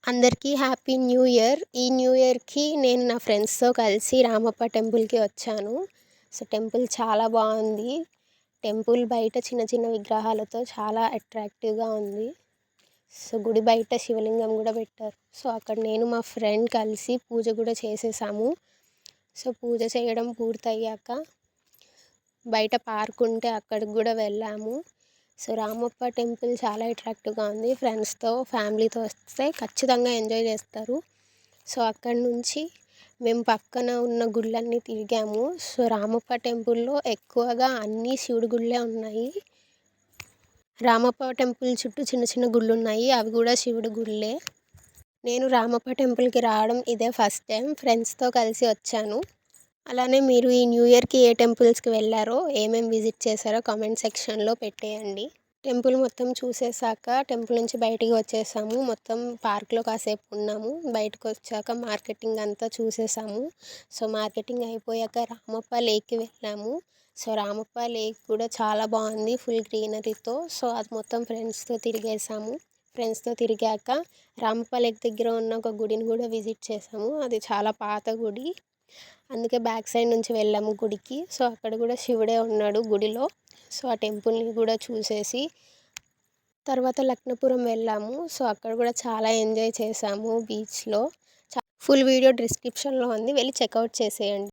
అందరికీ happy new year. ఈ new ఇయర్‌కి నేను నా ఫ్రెండ్స్‌తో కలిసి రామప్ప టెంపుల్‌కి వచ్చాను. సో, టెంపుల్ చాలా బాగుంది. టెంపుల్ బయట చిన్న చిన్న విగ్రహాలతో చాలా అట్రాక్టివ్‌గా ఉంది. సో, గుడి బయట శివలింగం కూడా పెట్టారు. సో, అక్కడ నేను మా ఫ్రెండ్ కలిసి పూజ కూడా చేసేసాము. సో, పూజ చేయడం పూర్తయ్యాక బయట పార్క్ ఉంటే అక్కడికి కూడా వెళ్ళాము. సో, రామప్ప టెంపుల్ చాలా అట్రాక్టివ్‌గా ఉంది. ఫ్రెండ్స్‌తో, ఫ్యామిలీతో వస్తే ఖచ్చితంగా ఎంజాయ్ చేస్తారు. సో, అక్కడి నుంచి మేము పక్కన ఉన్న గుళ్ళన్నీ తిరిగాము. సో, రామప్ప టెంపుల్‌లో ఎక్కువగా అన్నీ శివుడి గుళ్ళే ఉన్నాయి. రామప్ప టెంపుల్ చుట్టూ చిన్న చిన్న గుళ్ళున్నాయి. అవి కూడా శివుడి గుళ్ళే. నేను రామప్ప టెంపుల్‌కి రావడం ఇదే ఫస్ట్ టైం. ఫ్రెండ్స్‌తో కలిసి వచ్చాను. అలానే మీరు ఈ న్యూ ఇయర్‌కి ఏ టెంపుల్స్‌కి వెళ్లారో, ఏమేమి విజిట్ చేశారో కామెంట్ సెక్షన్‌లో పెట్టేయండి. టెంపుల్ మొత్తం చూసేసాక టెంపుల్ నుంచి బయటికి వచ్చేసాము. మొత్తం పార్క్‌లో కాసేపు ఉన్నాము. బయటకొచ్చాక మార్కెటింగ్ అంతా చూసేసాము. సో, మార్కెటింగ్ అయిపోయాక రామప్ప లేక్‌కి వెళ్ళాము. సో, రామప్ప లేక్ కూడా చాలా బాగుంది. ఫుల్ గ్రీనరీతో. సో, అది మొత్తం ఫ్రెండ్స్‌తో తిరిగేసాము. ఫ్రెండ్స్‌తో తిరిగాక రామప్ప లేక్ దగ్గర ఉన్న ఒక గుడిని కూడా విజిట్ చేసాము. అది చాలా పాత గుడి. అందుకే బ్యాక్ సైడ్ నుంచి వెళ్ళాము గుడికి. సో, అక్కడ కూడా శివుడే ఉన్నాడు గుడిలో. సో, ఆ టెంపుల్ని కూడా చూసేసి తర్వాత లక్నపురం వెళ్ళాము. సో, అక్కడ కూడా చాలా ఎంజాయ్ చేసాము బీచ్‌లో. ఫుల్ వీడియో డిస్క్రిప్షన్‌లో ఉంది. వెళ్ళి చెక్అవుట్ చేసేయండి.